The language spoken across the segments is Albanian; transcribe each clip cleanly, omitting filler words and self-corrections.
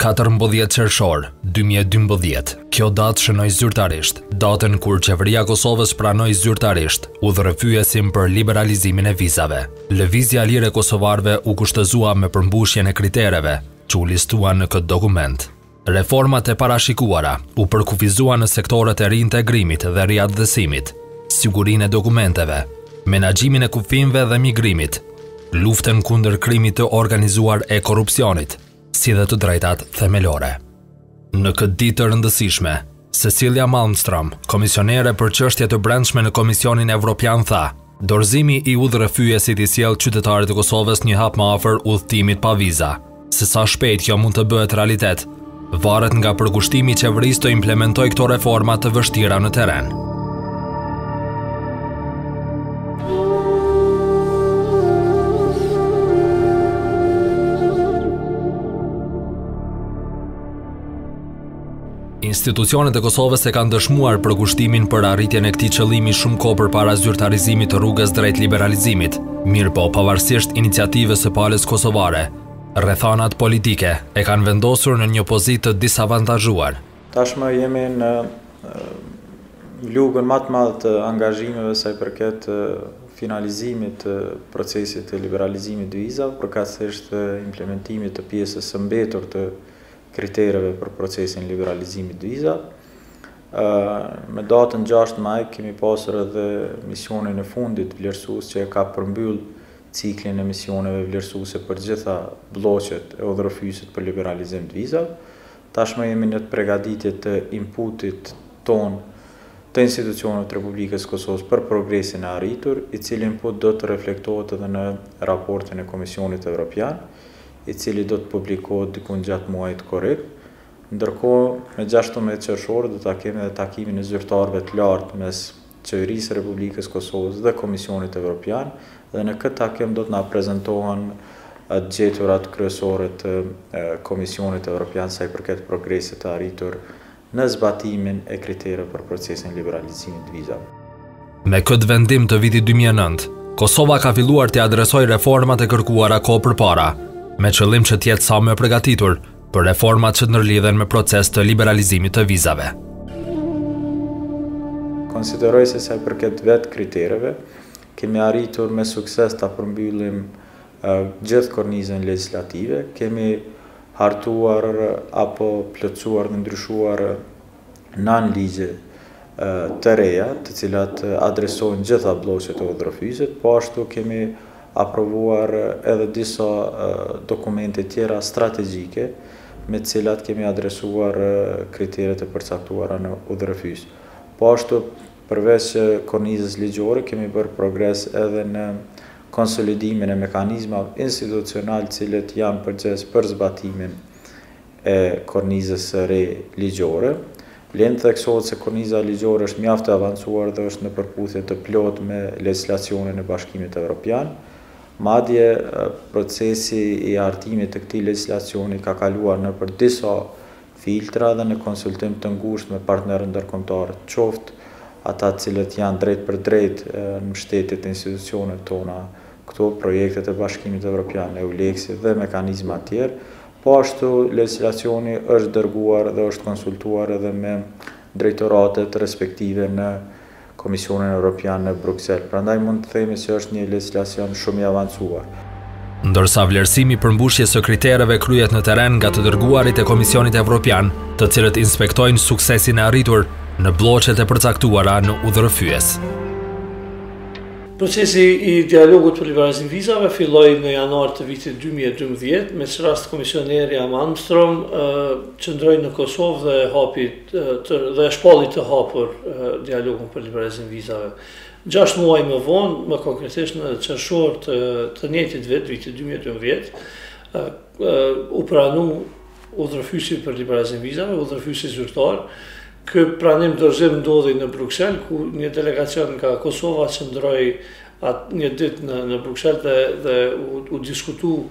14 qershor 2012, kjo datë shënoi zyrtarisht datën kur qeveria e Kosovës pranoi zyrtarisht udhërrëfyesin për liberalizimin e vizave. Lëvizja lire e kosovarëve u kushtëzua me përmbushjen e kritereve që u listuan në këtë dokument. Reformat e parashikuara u përkufizuan në sektorët e riintegrimit dhe riaktësimit, sigurinë e dokumenteve, menaxhimin e kufijve dhe migrimit, luftën kundër krimit të organizuar e korrupsionit, si dhe të drejtat themelore. Në këtë ditë të rëndësishme, Cecilia Malmström, komisionere për çështje të brendshme në Komisionin Evropian tha, dorëzimi i udhërrëfyesit i sjell qytetarit të Kosovës një hap më afër udhëtimit pa viza. Se sa shpejt kjo mund të bëhet realitet, varet nga përkushtimi i qeverisë të implementojë këto reforma të vështira në terren. Institucionet e Kosovës e kanë dëshmuar përkushtimin për arritjen e këtij qëllimi shumë kohë përpara zyrtarizimit të rrugës drejt liberalizimit, mirëpo pavarësisht iniciativës së palës kosovare, rrethanat politike e kanë vendosur në një pozitë të disavantazhuar. Tashmë jemi në lugën më të madhe të angazhimeve sa i përket finalizimit të procesit të liberalizimit të vizave, përkatësisht implementimit të pjesës së mbetur të kritereve për procesin liberalizimit të vizave. Me datën 6 maj kemi pasur edhe misionin e fundit vlerësues që ka përmbyll ciklin e misioneve vlerësuese për gjitha blloqet e udhërrëfyesit për liberalizim të vizave. Tashmë jemi në përgatitje të inputit ton të institucioneve të Republikës Kosovës për progresin e arritur, i cili input do të reflektohet edhe në raportin e Komisionit Evropian, i cili do të publikohet diku gjatë muajit korrik. Ndërkohë, me 16 qershor do ta kemi edhe takimin e zyrtarëve të lartë mes Qeverisë së Republikës Kosovës dhe Komisionit Evropian, dhe në këtë takim do të na prezantohen gjeturat kryesore të Komisionit Evropian sa i përket progresit të arritur në zbatimin e kritereve për procesin liberalizimit të vizave. Me këtë vendim të vitit 2009, Kosova ka filluar të adresojë reformat e kërkuara kohë përpara, me qëllim që të jetë sa më përgatitur për reformat që ndërlidhen me proces të liberalizimit të vizave. Konsideroj se sa i përket vetë kritereve, kemi arritur me sukses ta përmbyllim gjithë kornizën legislative, kemi hartuar apo plotësuar dhe ndryshuar 9 ligje të reja, të cilat adresojnë gjitha blloqet e udhërrëfyesit, po ashtu kemi aprovuar edhe disa dokumente tjera strategjike me të cilat kemi adresuar kriteret e përcaktuara në udhërrëfyes. Po ashtu, përveç kornizës ligjore, kemi bërë progres edhe në konsolidimin e mekanizmave institucional të cilët janë përgjegjës për zbatimin e kornizës së re ligjore. Lenë theksohet se korniza ligjore është mjaft e avancuar dhe është në përputhje të plotë me legjislacionin e Bashkimit Evropian. Madje procesi i hartimit të këtij legjislacioni ka kaluar nëpër disa filtra dhe në konsultim të ngushtë me partnerë ndërkombëtar, qoftë ata të cilët janë drejt për drejt në mbështetje të institucioneve tona, këto projektet e Bashkimit Evropian, EULEX dhe mekanizma të tjerë. Po ashtu legjislacioni është dërguar dhe është konsultuar edhe me drejtoratet respektive në Komisionin Evropian në Bruxelles. Prandaj mund të themi se është një legjislacion shumë i avancuar. Ndërsa vlerësimi për mbushjes së kritereve kryhet në terren nga të dërguarit e Komisionit Evropian, të cilët inspektojnë suksesin e arritur në blloqet e përcaktuara në udhërrëfyes. Procesi i dialogut për liberalizim vizave filloi në janar të vitit 2012, me rast komisionerja Malmström qëndroi në Kosovë dhe shpalli të hapur dialogun për liberalizim vizave. 6 muaj më vonë, më konkretisht në qershor të njëjtit vit, vitit 2012, u pranu udhërrëfyesi për liberalizim vizave, udhërrëfyesi zyrtar. Ky pranim dorëzim ndodhi në Bruxelles, ku një delegacion nga Kosova qëndroi një ditë në Bruxelles dhe u diskutu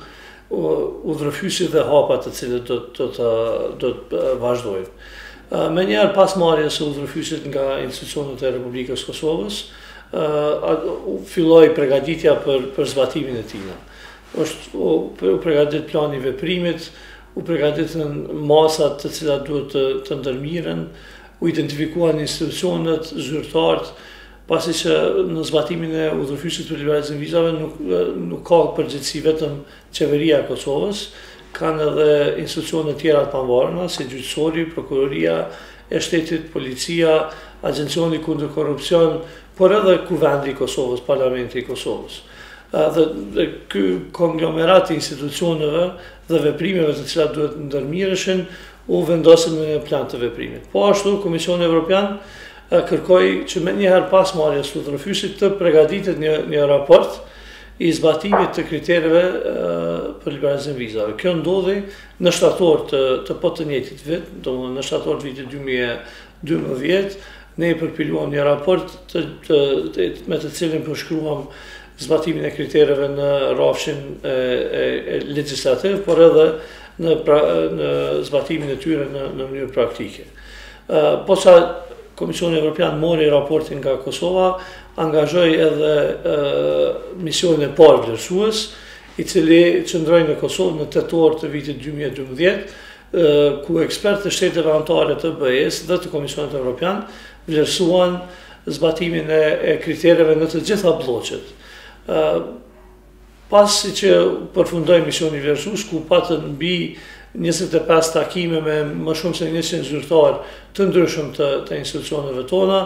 udhërrëfyesi dhe hapat të cilët do të vazhdojnë. Me njerë pas marrjes së udhërrëfyesit nga institucionet e Republikës Kosovës, filloi përgatitja për zbatimin e tij. U përgatit plani veprimit, u përgatitën masat të cilat duhet të ndërmiren, u identifikuan institucionet, zyrtarët, pasi që në zbatimin e udhëfysit për liberalizim vizave nuk ka përgjithësi vetëm qeveria e Kosovës, kanë edhe institucionet tjera të pavarura, si gjyqësori, prokuroria e shtetit, policia, agencioni kundër korrupsion, por edhe kuvendi i Kosovës, parlamenti i Kosovës. Dhe ky konglomerat i institucioneve dhe veprimeve të cilat duhet ndërmireshin u vendosën në një plan të veprimit. Po ashtu, Komisioni Evropian kërkoi që me njëherë pas marrjes së udhëfysit të përgatitet një raport i zbatimit të kritereve për liberalizim vizave. Kjo ndodhi në shtator të po të njëjtit vit, domethënë në shtator të vitit 2012, ne përpiluam një raport me të cilin përshkruam zbatimin e kritereve në rrafshin legjislativ, por edhe në zbatimin e tyre në mënyrë praktike. Posa Komisioni Evropian mori raportin nga Kosova, angazhoi edhe misionin e parë vlerësues, i cili qëndroi në Kosovë në tetor të vitit 2012, ku ekspertë të shteteve anëtare të BE-s dhe të Komisionit Evropian vlerësuan zbatimin e kritereve në të gjitha bloqet. Pasi që përfundoi misioni vlerësues, ku patën mbi 25 takime me më shumë se 100 zyrtarë të ndryshëm të institucioneve tona,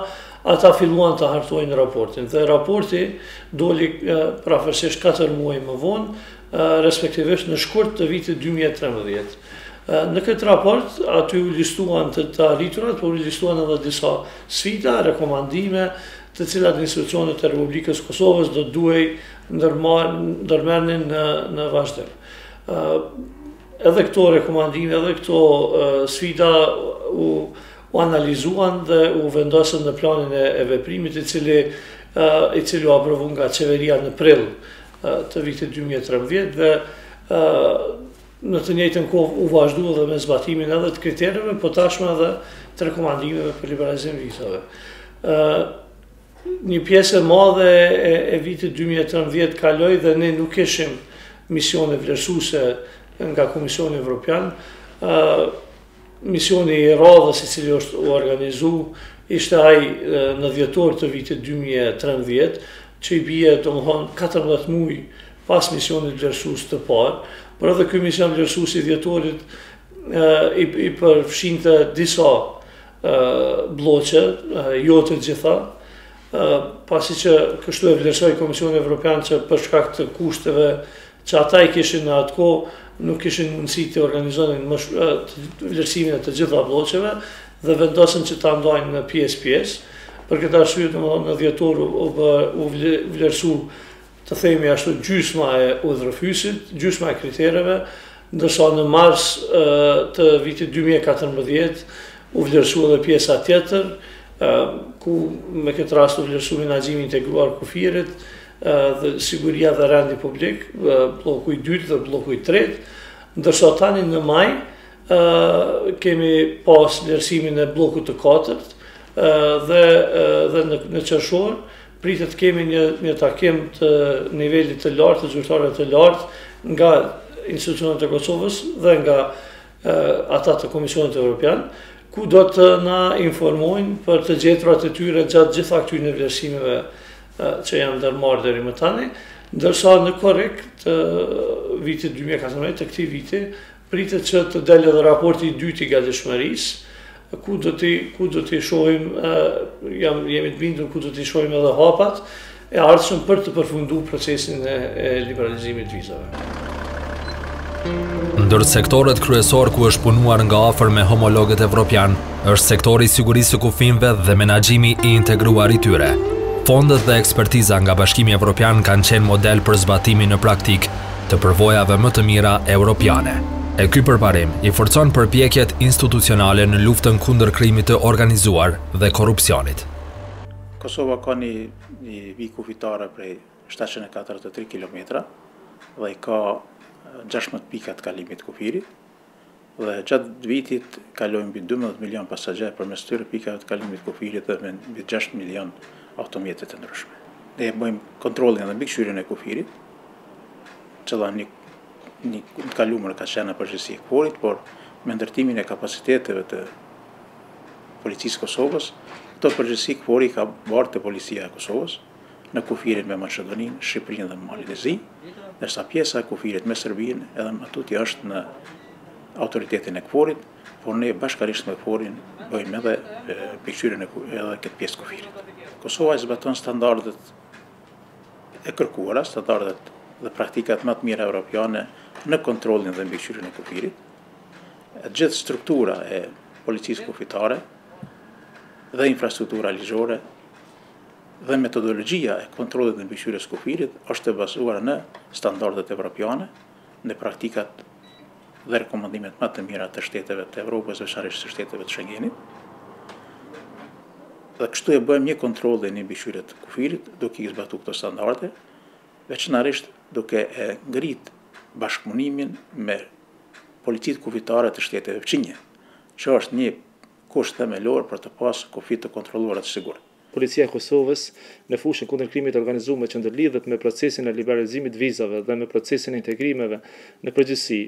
ata filluan të hartojnë raportin. Dhe raporti doli prafërsisht 4 muaj më vonë, respektivisht në shkurt të vitit 2013. Në këtë raport, aty u listuan të arriturat, por u listuan edhe disa sfida, rekomandime, të cilat institucionet e Republikës Kosovës do duhej ndërmerrnin në vazhdim. Edhe këto rekomandime, edhe këto sfida u analizuan dhe u vendosën në planin e veprimit, i cili u aprovu nga qeveria në prill të vitit 2013 dhe në të njëjtën kohë u vazhdu edhe me zbatimin edhe të kritereve, po tashmë edhe të rekomandimeve për liberalizim vizave. Një pjesë e madhe e vitit 2013 kaloi dhe ne nuk kishim misione vlerësuese nga Komisioni Evropian. Misioni i radhës i cili është u organizu ishte ai në dhjetor të vitit 2013, që i bie domethënë 14 muaj pas misionit vlerësues të parë, por edhe ky mision vlerësues i dhjetorit i përfshinte disa bloqe, jo të gjitha, pasi që kështu e vlerësoi Komisioni Evropian që për shkak të kushteve që ata i kishin në atë kohë, nuk kishin mundësi të organizonin vlerësimin e të gjitha bloqeve dhe vendosën që ta ndajnë në pjesë. Për këtë arsye, domethënë në dhjetor u vlerësu, të themi ashtu, gjysma e udhëfysit, gjysma e kritereve, ndërsa në mars të vitit 2014 u vlerësu edhe pjesa tjetër, ku me këtë rast u vlerësu menaxhimi integruar kufirit, dhe siguria dhe rendi publik, bloku i 2 dhe bloku i 3, ndërsa tani në maj kemi pas vlerësimin e blokut të 4 dhe në qershor pritet kemi një takim të nivelit të lartë, të zyrtarëve të lartë nga institucionet e Kosovës dhe nga ata të Komisionit Evropian, ku do të na informojnë për të gjetrat e tyre gjatë gjitha këtyre vlerësimeve që janë ndërmarrë deri më tani, ndërsa në korrik të vitit 2014, të këtij viti, pritet që të dalë edhe raporti i dytë i gatishmërisë, ku do t'i shohim, jemi të bindur ku do t'i shohim edhe hapat e ardhshëm për të përfunduar procesin e liberalizimit vizave. Ndër sektorët kryesor ku është punuar nga afër me homologët evropian, është sektori i sigurisë së kufinëve dhe menaxhimi i integruar i tyre. Fondet dhe ekspertiza nga Bashkimi Evropian kanë qenë model për zbatimin në praktik të përvojave më të mira europiane. E ky përparim i forcon përpjekjet institucionale në luftën kundër krimit të organizuar dhe korrupsionit. Kosova ka një vijë kufitare prej 743 km dhe i ka 16 pika të kalimit kufirit dhe gjatë vitit kalojnë mbi 12 milion pasagjerë përmes këtyre pikave të kalimit kufirit dhe mbi 6 milion automjete të ndryshme. Ne bëjmë kontrollin edhe mbikëqyrjen e kufirit, që dha një një kalumër ka qenë në përgjithësi e KFOR-it, por me ndërtimin e kapasiteteve të policisë Kosovës, këto përgjithësi KFOR-i ka barë të policia e Kosovës në kufirin me Maqedoninë, Shqipërinë dhe Malin e Zi, ndërsa pjesa e kufirit me Serbinë edhe më tutje është në autoritetin e KFOR-it, por ne bashkarisht me KFOR-in bëjmë edhe pikqyrën edhe këtë pjesë kufirit. Kosova i zbaton standardet e kërkuara, standardet dhe praktikat më të mira evropiane në kontrollin dhe mbikëqyrjen e kufirit. Gjithë struktura e policisë kufitare dhe infrastruktura ligjore dhe metodologjia e kontrollit dhe mbikëqyrjes kufirit është e bazuar në standardet evropiane, në praktikat dhe rekomandimet më të mira të shteteve të Evropës, veçanërisht të shteteve të Schengenit. Dhe kështu e bëjmë një kontroll dhe një mbikëqyrje të kufirit, duke i zbatuar këto standarde, veçanërisht duke e ngrit bashkëpunimin me policitë kufitare të shteteve fqinje, që është një kusht themelor për të pasur kufi të kontrolluara të sigurt. Policia e Kosovës në fushën kundër krimit të organizuar që ndërlidhet me procesin e liberalizimit vizave dhe me procesin e integrimeve në përgjithësi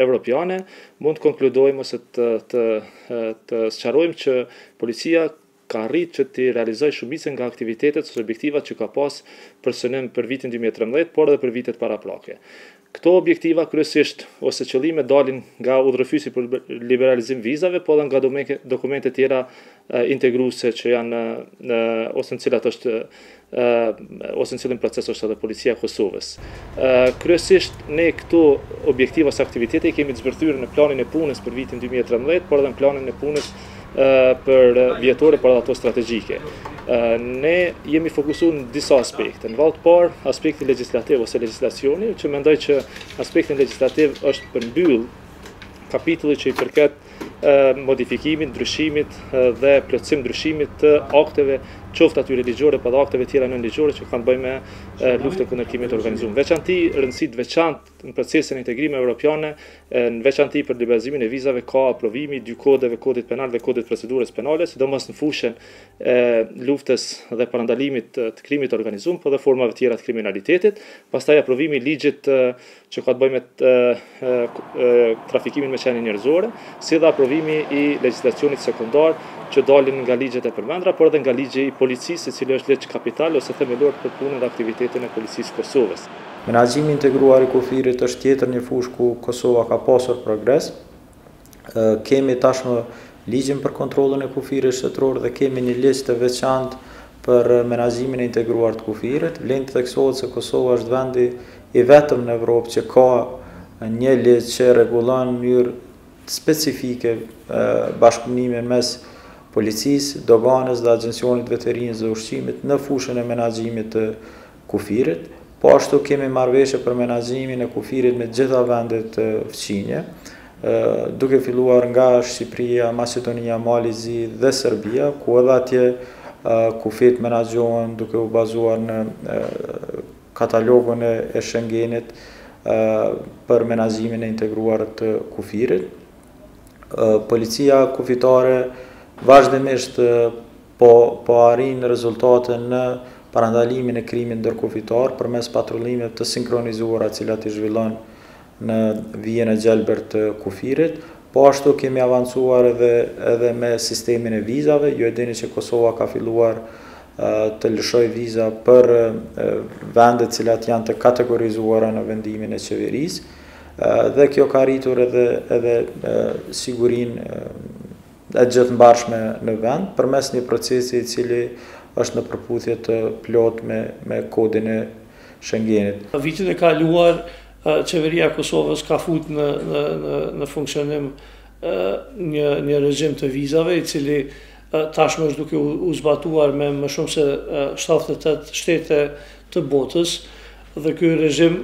evropiane, mund të konkludojmë ose të sqarojmë që policia ka arritur që të realizojë shumicën nga aktivitetet ose objektivat që ka pas për synim për vitin 2013, por edhe për vitet paraprake. Këto objektiva kryesisht ose qëllime dalin nga udhërëfysi për liberalizim vizave, po edhe nga dokumente tjera integruese që janë ose në cilat është ose në cilin proces është edhe policia e Kosovës. Kryesisht ne këto objektiva ose aktivitete i kemi të zbërthyer në planin e punës për vitin 2013, por edhe në planin e punës për vjetore, por edhe ato strategjike. Ne jemi fokusuar në disa aspekte. Në vallë të parë, aspekti legjislativ ose legjislacioni, që mendoj që aspektin legjislativ është përmbyll kapitulli që i përket modifikimit, ndryshimit dhe plotësim ndryshimit të akteve, qoftë aty ligjore, por akteve tjera nënligjore që kanë bëjë me luftën kundër krimit të organizuar. Veçanti rëndësi të veçantë në procesin e integrimit evropiane, në veçanti për liberalizimin e vizave ka aprovimi dy kodeve, kodit penal dhe kodit procedurës penale, sidomos në fushën e luftës dhe parandalimit të krimit të organizuar, por dhe formave tjera të kriminalitetit, pastaj aprovimi i ligjit që ka të bëjë me trafikimin me qenie njerëzore, si dhe aprovimi i legjislacionit sekondar që dalin nga ligjet e përmendura, por edhe nga ligji i policisë, i cili është ligj kapital ose themelor për punën dhe aktivitetin e policisë Kosovës. Menaxhimi integruar i kufirit është tjetër një fushë ku Kosova ka pasur progres. Kemi tashmë ligjin për kontrollin e kufirit shtetëror dhe kemi një listë të veçantë për menaxhimin e integruar të kufirit. Vlen të theksohet se Kosova është vendi i vetëm në Evropë që ka një ligj që rregullon në mënyrë specifike bashkëpunimin mes policisë, doganës dhe agjencionit veterinës dhe ushqimit në fushën e menaxhimit të kufirit. Po ashtu kemi marrëveshje për menaxhimin e kufirit me gjitha vendet fqinje, duke filluar nga Shqipëria, Maqedonia, Mali i Zi dhe Serbia, ku edhe atje kufit menaxhohen duke u bazuar në katalogun e Schengenit për menaxhimin e integruar të kufirit. Policia kufitare vazhdimisht po arrin rezultate në parandalimin e krimit ndërkufitar përmes patrullimeve të sinkronizuara të cilat i zhvillon në vijën e gjelbër të kufirit. Po ashtu kemi avancuar edhe me sistemin e vizave. Ju e dini që Kosova ka filluar të lëshoj viza për vendet të cilat janë të kategorizuara në vendimin e qeverisë. Dhe kjo ka arritur edhe sigurinë e gjithëmbarshme në vend, përmes një procesi i cili është në përputhje të plot me kodin e Schengenit. Në vitin e kaluar, qeveria e Kosovës ka fut në funksionim një regjim të vizave, i cili tashmë është duke u zbatuar me më shumë se 78 shtete të botës, dhe ky regjim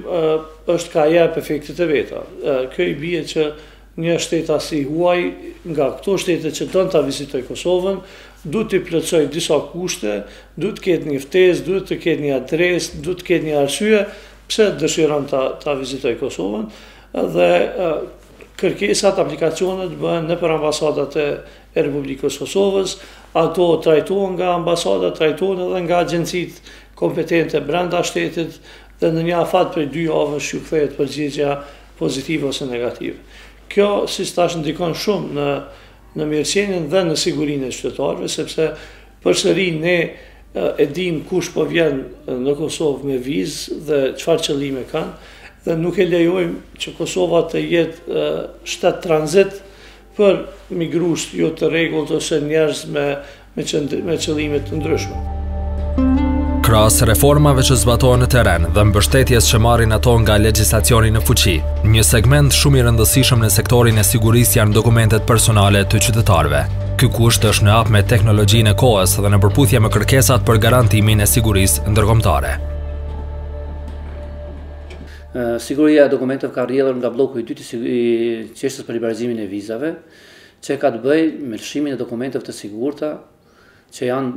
është ka jep efektet e veta. Kjo i bie që një shteta si huaj, nga këto shtete që don ta vizitoj Kosovën, duhet të plotësoj disa kushte, duhet të ketë një ftesë, duhet të ketë një adresë, duhet të ketë një arsye pse dëshiron ta vizitoj Kosovën, dhe kërkesat, aplikacionet bëhen nëpër ambasadat e Republikës Kosovës, ato trajtohen nga ambasadat, trajtohen edhe nga agjencitë kompetente brenda shtetit, dhe në një afat prej 2 javësh ju kthehet përgjigjja pozitive ose negative. Kjo, si stash, ndikon shumë në mirëqenien dhe në sigurinë e qytetarëve, sepse përsëri ne e dim kush po vjen në Kosovë me vizë dhe çfarë qëllime kanë, dhe nuk e lejojmë që Kosova të jetë shtet tranzit për migrues jo të rregullt ose njerëz me qëllime të ndryshme. Krahas reformave që zbatohen në terren dhe mbështetjes që marrin ato nga legjislacioni në fuqi, një segment shumë i rëndësishëm në sektorin e sigurisë janë dokumentet personale të qytetarëve. Ky kusht është në hap me teknologjinë e kohës dhe në përputhje me kërkesat për garantimin e sigurisë ndërkombëtare. Siguria e dokumenteve ka rrjedhur nga bloku i dytë i çështës për liberalizimin e vizave, që ka të bëjë me lëshimin e dokumenteve të sigurta, që janë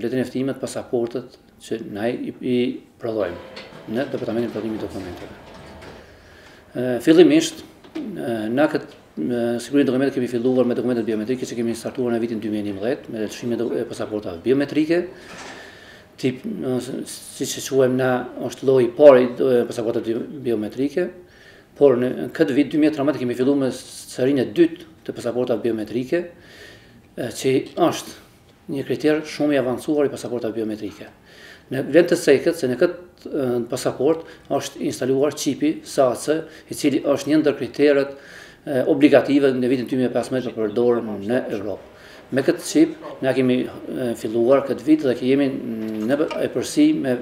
letën e ftimet, pasaportët, që ne i prodhojmë në Departamentin e Prodhimit të Dokumenteve. Fillimisht, na këtë sigurinë e dokumenteve kemi filluar me dokumentet biometrike që kemi startuar në vitin 2011 me lëshimin e pasaportave biometrike. Siç e quajmë na, është lloji i parë i pasaportave biometrike, por në këtë vit 2013 kemi filluar me serinë e dytë të pasaportave biometrike, që është një kriter shumë i avancuar i pasaportave biometrike. Në vend të seket se në këtë pasaport është instaluar qipi SAC, i cili është një ndër kriteret obligative në vitin 2015 për përdorur në Evropë. Me këtë qip, ne kemi filluar këtë vit dhe jemi në epërsi me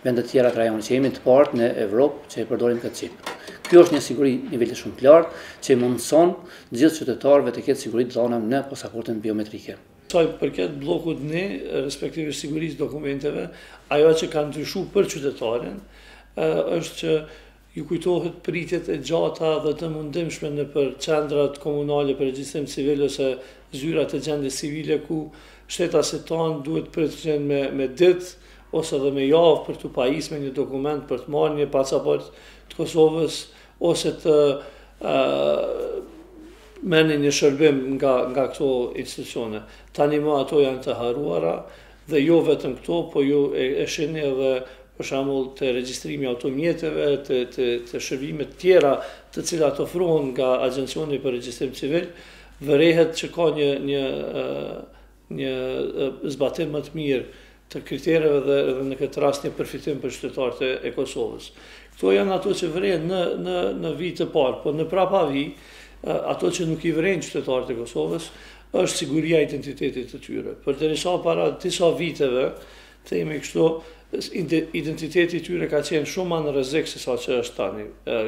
vendet tjera të rajonit, që jemi të partë në Evropë që e përdorim këtë qip. Kjo është një siguri nivelit shumë të lartë që mundson gjithë qytetarëve të ketë siguri të dhëna në pasaportën biometrike. Sa i përket bllokut ne, respektive sigurisë dokumenteve, ajo që ka ndryshuar për qytetarin është që ju kujtohet pritjet e gjata dhe të mundimshme në për qendrat komunale për regjistrim civil ose zyrat e gjendjes civile ku shtetasit tanë duhet pritjen me ditë ose dhe me javë për të pajisur me një dokument për të marrë një pasaport të Kosovës ose të merrni një shërbim nga këto institucione. Tani më ato janë të haruara dhe jo vetëm këto, po ju e shihni edhe për shembull të regjistrimi automjeteve, të shërbime të tjera të cilat ofrohen nga Agjencioni për Regjistrim Civil, vërehet që ka një zbatim më të mirë të kritereve dhe në këtë rast një përfitim për qytetarët e Kosovës. Këto janë ato që vren në vit të parë, por në prapavi ato që nuk i vren qytetarët e Kosovës është siguria e identitetit të tyre. Përderisa para disa viteve, themi kështu, identiteti i tyre ka qenë shumë më në rrezik se sa që është tani.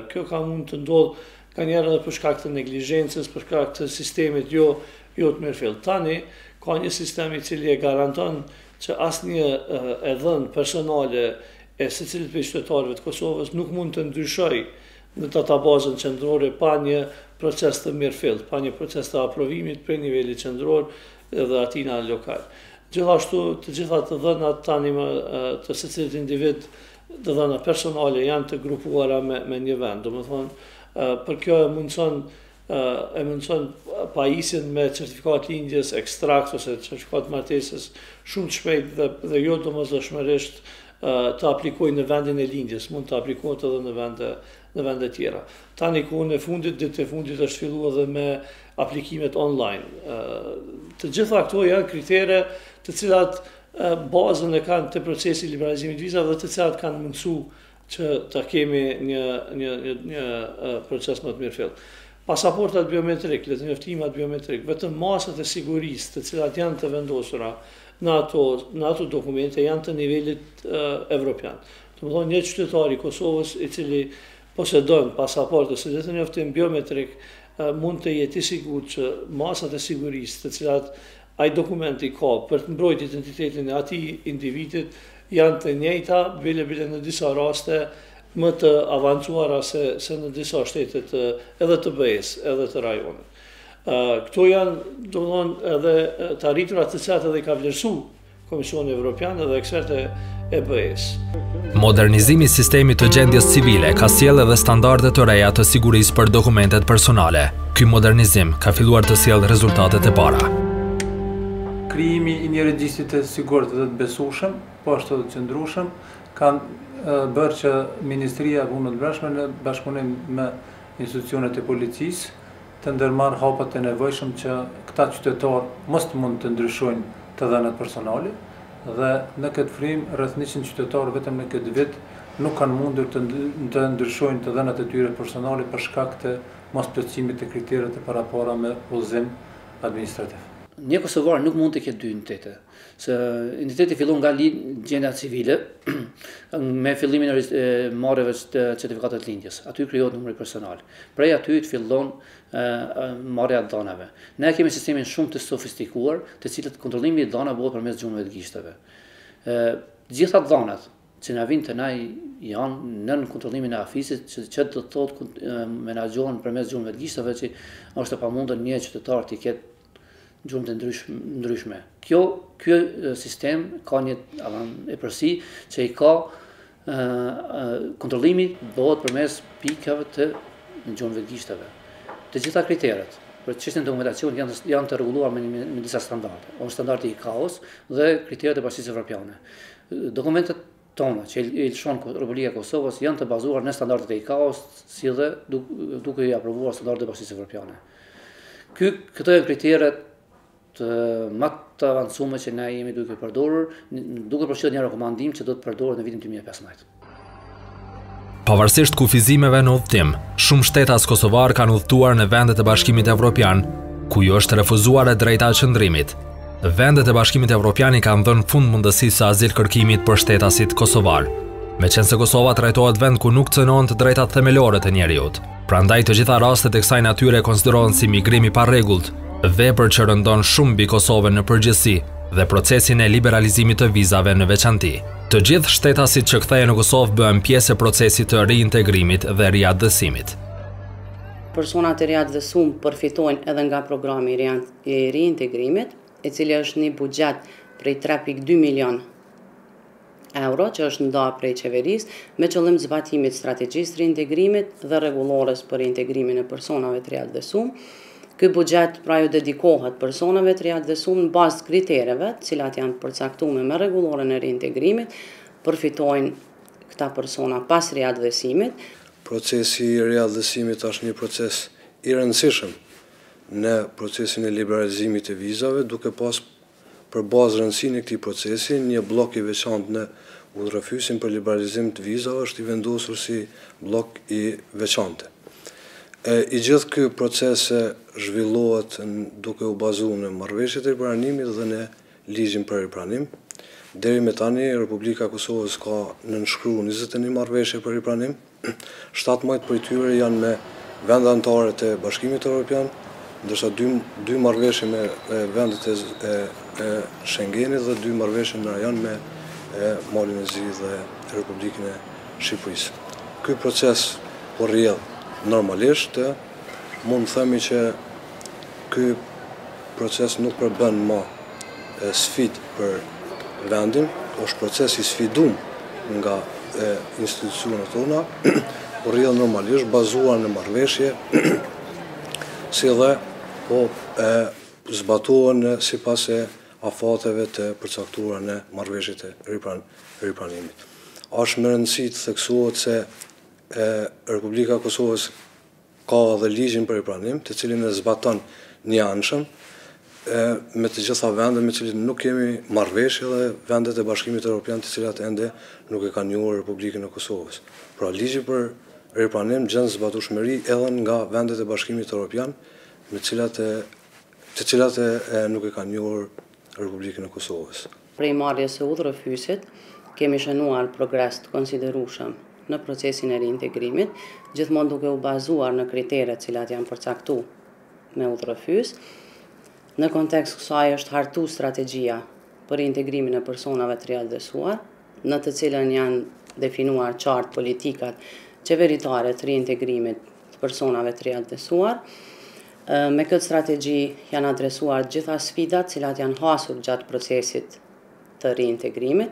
Kjo ka mund të ndodhë kanjherë edhe për shkak të neglizhencës, për shkak të sistemit jo të mirëfillt. Tani ka një sistem i cili e garanton që asnjë e dhënë personale e secilit prej qytetarëve të Kosovës nuk mund të ndryshojë në databazën qendrore pa një proces të mirëfillt, pa një proces të aprovimit prej nivelit qendror dhe atina lokal. Gjithashtu të gjitha të dhënat tani të secilit individ, të dhëna personale janë të grupuara me një vend. Domethënë, për kjo e mundson pajisjen me certifikat lindjes, ekstrakt ose certifikat martesës shumë të shpejt dhe jo domosdoshmërisht të aplikojnë në vendin e lindjes, mund të aplikohet edhe në vende tjera. Tani kohën e fundit, ditë e fundit është filluar edhe me aplikimet online. Të gjitha këto janë kritere të cilat bazën e kanë të procesi liberalizimit vizave dhe të cilat kanë mundësu që të kemi një proces më të mirëfillt. Pasaportat biometrik, letërnjoftimat biometrik, vetëm masat e sigurisë të cilat janë të vendosura në ato dokumente janë të nivelit evropian. Domethënë një qytetar i Kosovës i cili posedon pasaport ose letërnjoftim biometrik mund të jetë i sigurt që masat e sigurisë të cilat ai dokumenti ka për të mbrojtur identitetin e atij individit janë të njëjta, bile në disa raste më të avancuara se në disa shtetet edhe të BE-s, edhe të rajonit. Këto janë, domethënë, edhe të arritura të cilat edhe i ka vlerësuar Komisioni Evropian dhe ekspertë e BE-s. Modernizimi i sistemit të gjendjes civile ka sjellë edhe standarde të reja të sigurisë për dokumentet personale. Ky modernizim ka filluar të sjellë rezultatet e para. Krijimi i një regjistri të sigurt dhe të besueshëm, po ashtu të qëndrueshëm, kanë bërë që Ministria e Punëve të Brendshme në bashkëpunim me institucionet e policisë të ndërmarrë hapat e nevojshëm që këta qytetarë mos mund të ndryshojnë të dhënat personale dhe në këtë frymë rreth 100 qytetarë vetëm në këtë vit nuk kanë mundur të ndryshojnë të dhënat e tyre personale për shkak të mosplotësimit të kriteret e parapara me udhëzim administrativ. Një kosovar nuk mund të ketë dy identitete, se identiteti fillon nga gjendja civile me fillimin e marrjeve të certifikatit të lindjes. Aty krijohet numri personal. Prej aty të fillon marrja e dhënave. Ne kemi sistemin shumë të sofistikuar, të cilët kontrollimi i dhënave bëhet përmes gjunëve të gishteve. Gjitha dhënat që na vinë të na janë nën kontrollimin e afisit, që do të thotë menaxhohen përmes gjunëve të gishteve, që është e pamundur një qytetar të ketë gjurmë të ndryshme. Ky sistem ka një epërsi që i ka kontrollimi bëhet përmes pikave të gjurmëve të gishteve. Të gjitha kriteret për çështjen e dokumentacionit janë të rregulluar me disa standarde. Është standardi ICAO-s dhe kriteret e Bashkisë Evropiane. Dokumentet tona që i lëshon Republika e Kosovës janë të bazuar në standardet e ICAO-s, si dhe duke i aprovuar standardet e Bashkisë Evropiane. Këto janë kriteret më të avancuar që ne jemi duke përdorur, duke përfshirë një rekomandim që do të përdoret në vitin 2015. Pavarësisht kufizimeve në udhëtim, shumë shtetas kosovar kanë udhëtuar në vendet e Bashkimit Evropian, ku ju është refuzuar e drejta e qëndrimit. Vendet e Bashkimit Evropian i kanë dhënë fund mundësisë së azil kërkimit për shtetasit kosovar. Meqense Kosova trajtohet vend ku nuk cënon të drejtat themelore të njeriut. Prandaj të gjitha rastet e kësaj natyre konsiderohen si migrim i parregullt, vepër që rëndon shumë mbi Kosovën në përgjithësi dhe procesin e liberalizimit të vizave në veçanti. Të gjithë shtetasit që kthehen në Kosovë bëhen pjesë e procesit të riintegrimit dhe riaktësimit. Personat e riaktësuar përfitojnë edhe nga programi i riintegrimit, i cili është një buxhet prej 3.2 milion euro që është ndarë prej qeverisë me qëllim zbatimit strategjisë riintegrimit dhe rregullores për reintegrimin e personave të riaktësuar. Ky buxhet pra ju dedikohet personave të riaktësuar në bazë të kritereve, të cilat janë përcaktuar me rregulloren e riintegrimit, përfitojnë këta persona pas riaktësimit. Procesi i riaktësimit është një proces i rëndësishëm në procesin e liberalizimit të vizave, duke pas për bazë rëndësinë e këtij procesi një blok i veçantë në udhëfysin për liberalizim të vizave është i vendosur si blok i veçantë. I gjithë ky proces zhvillohet duke u bazuar në marrëveshjet e ripranimit dhe në ligjin për ripranim. Deri me tani Republika e Kosovës ka nënshkruar 21 marrëveshje për ripranim. 17 prej tyre janë me vende anëtare të Bashkimit Evropian, ndërsa 2 marrëveshje me vendet e Schengenit dhe 2 marrëveshje në rajon me Malin e Zi dhe Republikën e Shqipërisë. Ky proces po rrjedh normalisht, mund të themi që ky proces nuk përbën më sfidë për vendin, është proces i sfiduar nga institucionet tona, po rrjedh normalisht, bazuar në marrëveshje, si dhe po zbatohen sipas afateve të përcaktuara në marrëveshjet e ripranimit. Është me rëndësi të theksohet se Republika e Kosovës ka edhe ligjin për ripranim, të cilin e zbaton njëanshëm me të gjitha vendet me cilit nuk kemi marrëveshje dhe vendet e Bashkimit Evropian të cilat ende nuk e kanë njohur Republikën e Kosovës. Pra ligji për ripranim gjen zbatueshmëri edhe nga vendet e Bashkimit Evropian me të cilat nuk e kanë njohur Republikën e Kosovës. Prej marrjes së udhëfysit kemi shënuar progres të konsiderueshëm në procesin e riintegrimit, gjithmonë duke u bazuar në kriteret cilat janë përcaktuar me udhëfys. Në kontekst kësaj është hartuar strategjia për riintegrimin e personave të riaktësuar, në të cilën janë definuar qartë politikat qeveritare të riintegrimit të personave të riaktësuar. Me këtë strategji janë adresuar gjitha sfidat cilat janë hasur gjatë procesit të riintegrimit.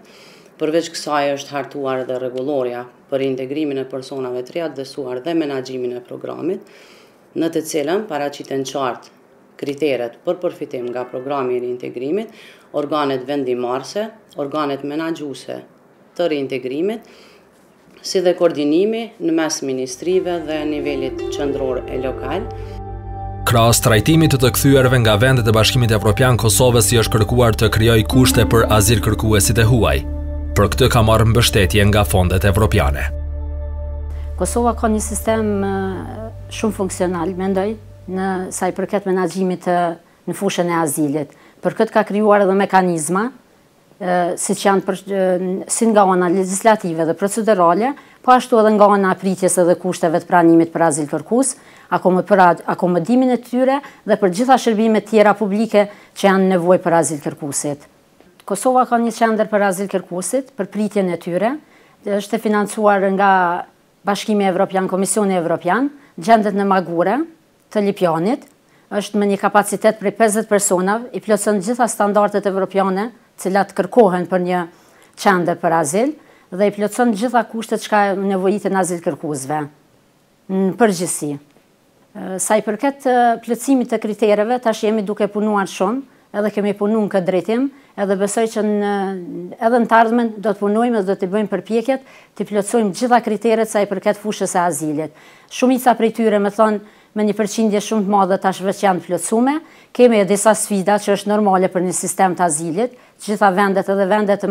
Përveç kësaj është hartuar edhe rregulloria për integrimin e personave të riaktësuar dhe menaxhimin e programit, në të cilën paraqiten qartë kriteret për përfitim nga programi i riintegrimit, organet vendimarrëse, organet menaxhuese të riintegrimit, si dhe koordinimi në mes ministrive dhe nivelit qendror e lokal. Krahas trajtimit të kthyer nga vendet e Bashkimit Evropian Kosovës i është kërkuar të krijojë kushte për azil kërkuesit e huaj. Për këtë ka marrë mbështetje nga fondet evropiane. Kosova ka një sistem shumë funksional, mendoj, në sa i përket menaxhimit në fushën e azilit. Për këtë ka krijuar edhe mekanizma, siç janë si nga ana legjislative dhe procedurale, po ashtu edhe nga ana pritjes edhe kushteve të pranimit për azil kërkues, akomodimin e tyre dhe për gjitha shërbimet tjera publike që janë nevojë për azil kërkuesit. Kosova ka një qendër për azil kërkuesit, për pritjen e tyre, është e financuar nga Bashkimi Evropian, Komisioni Evropian, gjendet në Magure të Lipjanit, është me një kapacitet prej 50 personave, i plotson gjitha standardet evropiane, cilat kërkohen për një qendër për azil, dhe i plotson gjitha kushtet që ka nevojitën azil kërkuesve, në përgjithësi. Sa i përket plotësimit të kritereve, tash jemi duke punuar shumë, edhe kemi punu në këtë drejtim, edhe besoj që edhe në të ardhmen do të punojmë dhe do të bëjmë përpjekjet të plotësojmë gjitha kriteret sa i përket fushës e azilit. Shumica prej tyre me thonë me një përqindje shumë të madhe tashve që janë plotësume, kemi e disa sfida që është normale për një sistem të azilit, gjitha vendet edhe vendet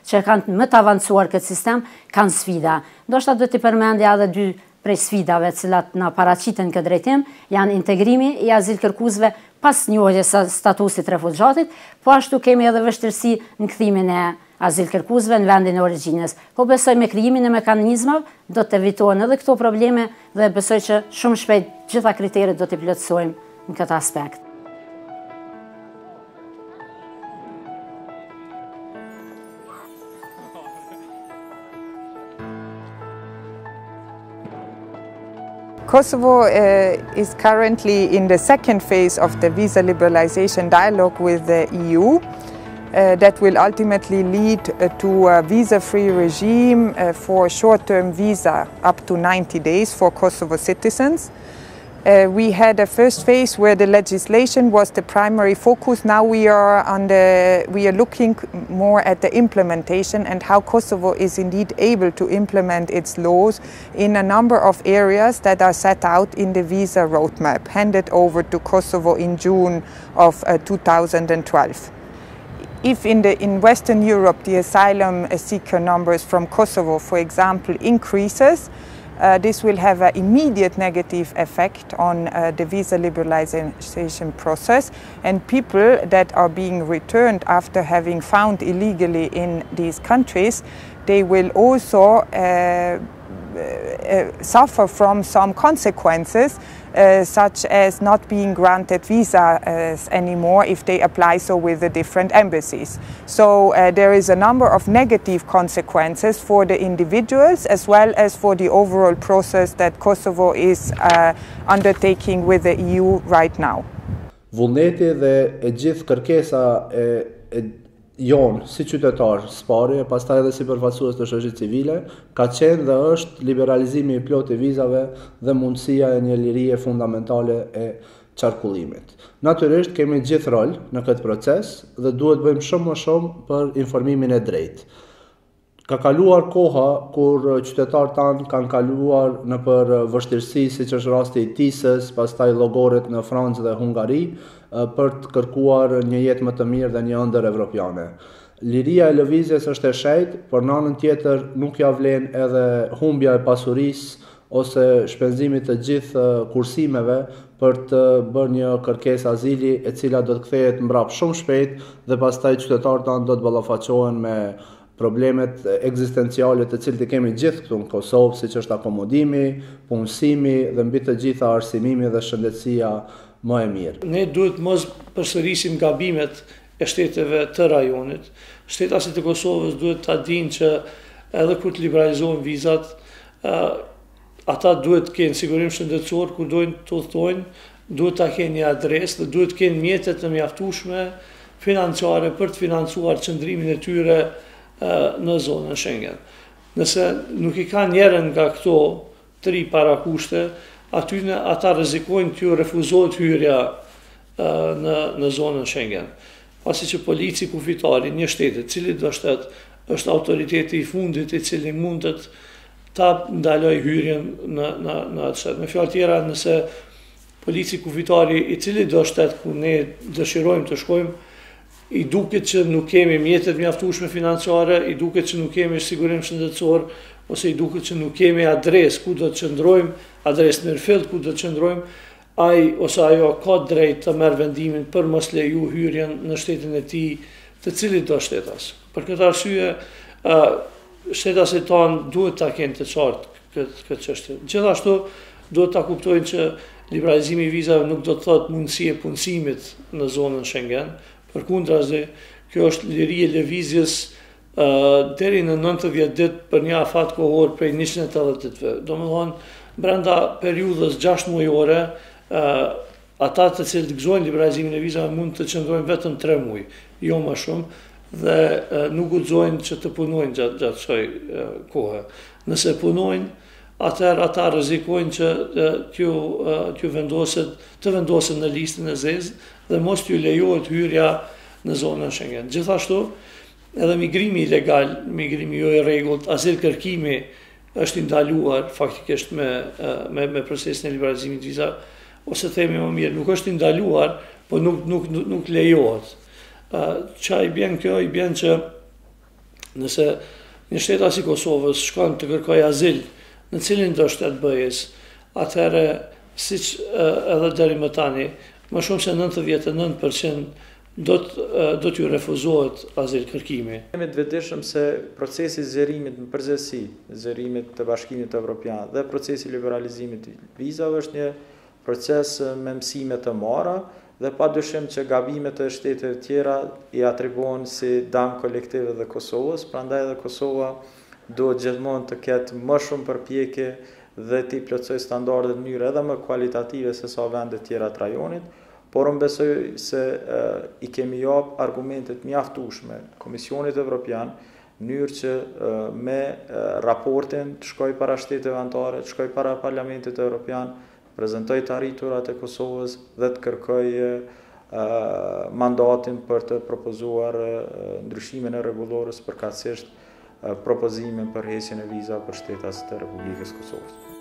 që kanë më të avancuar këtë sistem kanë sfida. Ndoshta do t'i përmendja edhe 2 prej sfidave cilat na paraqiten këtë drejtim, janë integrimi i azil kërkuesve pas njohjes së statusit refuxhatit, po ashtu kemi edhe vështirësi në kthimin e azil kërkuesve në vendin e origjinës. Po besoj me krijimin e mekanizmave do të evitohen edhe këto probleme dhe besoj që shumë shpejt gjitha kriteret do t'i plotësojmë në këtë aspekt. Kosovo is currently in the second phase of the visa liberalization dialogue with the EU that will ultimately lead to a visa-free regime for short-term visa up to 90 days for Kosovo citizens. We had a first phase where the legislation was the primary focus. Now we are looking more at the implementation and how Kosovo is indeed able to implement its laws in a number of areas that are set out in the visa roadmap handed over to Kosovo in June of 2012. If in Western Europe the asylum seeker numbers from Kosovo, for example, increases, this will have an immediate negative effect on the visa liberalization process, and people that are being returned after having found illegally in these countries, they will also suffer from some consequences, such as not being granted visas anymore if they apply so with the different embassies. So there is a number of negative consequences for the individuals as well as for the overall process that Kosovo is undertaking with the EU right now. Vullneti dhe e gjithë kërkesa e jonë si qytetar sparje, pastaj edhe si përfaqësues të shoqërisë civile, ka qenë dhe është liberalizimi i plotë i vizave dhe mundësia e një lirie fundamentale e qarkullimit. Natyrisht kemi gjithë rol në këtë proces dhe duhet bëjmë shumë më shumë për informimin e drejtë. Ka kaluar koha kur qytetarët tanë kanë kaluar në për vështirësi siç është rasti i Tisës, pastaj llogoret në Francë dhe Hungari, për të kërkuar një jetë më të mirë dhe një ëndër evropiane. Liria e lëvizjes është e shejtë, por në anën tjetër nuk ja vlen edhe humbja e pasurisë ose shpenzimit të gjithë kursimeve për të bërë një kërkesë azili e cila do të kthehet mbrapa shumë shpejt dhe pastaj qytetarët tanë do të ballafaqohen me problemet ekzistenciale të cilët i kemi gjithë këtu në Kosovë, siç është akomodimi, punësimi dhe mbi të gjitha arsimimi dhe shëndetësia më e mirë. Ne duhet mos përsërisim gabimet e shteteve të rajonit. Shtetat e Kosovës duhet ta dinë që edhe kur të liberalizohen vizat, ata duhet të kenë sigurim shëndetësor kur dojnë të udhtojnë, duhet ta kenë një adresë dhe duhet të kenë mjetet të mjaftueshme financiare për të financuar qëndrimin e tyre në zonën Schengen. Nëse nuk i kanë njërin nga këto 3 parakushte, ata rrezikojnë t'ju refuzohet hyrja në zonën Schengen. Pasi që polici kufitari një shteti, cili do shtet është autoriteti i fundit i cili mundet ta ndaloj hyrjen në atë shtet. Me fjalë tjera, nëse polici kufitari i cili do shtet ku ne dëshirojmë të shkojmë, i duket që nuk kemi mjetet mjaftueshme financiare, i duket që nuk kemi sigurim shëndetësor, ose i duket që nuk kemi adres ku do të qëndrojmë, adres mirëfill ku do të qëndrojmë, ai ose ajo ka drejt të merr vendimin për mos leju hyrjen në shtetin e tij, të cilit do shtetas. Për këtë arsye, shtetasit tanë duhet ta kenë të qartë këtë çështje. Gjithashtu duhet ta kuptojnë që liberalizimi i vizave nuk do të thotë mundësi e punësimit në zonën Schengen. Përkundrazi, kjo është liri e lëvizjes deri në 90 ditë për një afat kohor prej 180 ditëve. Domethënë, brenda periudhës 6 muajore, ata të cilët gëzojnë liberalizimin e vizave mund të qëndrojnë vetëm 3 muaj, jo më shumë, dhe nuk guxojnë që të punojnë gjatë kësaj kohe. Nëse punojnë, atëherë ata rrezikojnë që t'ju vendoset në listën e zezë dhe mos t'ju lejohet hyrja në zonën Schengen. Gjithashtu, edhe migrimi ilegal, migrimi jo i rregullt, azil kërkimi është ndaluar faktikisht me procesin e liberalizimit të vizave, ose themi më mirë, nuk është ndaluar, po nuk lejohet. Qa i bjen kjo? I bjen që nëse një shteta si Kosovës shkon të kërkoj azil në cilin do shtet bëjes, atëherë, siç edhe deri më tani, më shumë se 99% do t'ju refuzohet azil kërkimi. Jemi të vetëdijshëm se procesi i zgjerimit në përgjithësi, zgjerimit të Bashkimit Evropian dhe procesi i liberalizimit të vizave është një proces me mësime të mara dhe padyshim që gabimet e shteteve tjera i atribuohen si dëm kolektive dhe Kosovës, prandaj edhe Kosova duhet gjithmonë të ketë më shumë përpjekje dhe t'i plotësoj standardet në mënyrë edhe më kualitative se sa vendet tjera të rajonit, por unë besoj se i kemi jap argumentet mjaftueshme Komisionit Evropian në mënyrë që me raportin të shkoj para shteteve anëtare, të shkoj para Parlamentit Evropian, prezantoj të arriturat e Kosovës dhe të kërkoj mandatin për të propozuar ndryshimin e rregullorës, përkatësisht propozimin për heqjen e vizave për shtetas të Republikës Kosovës.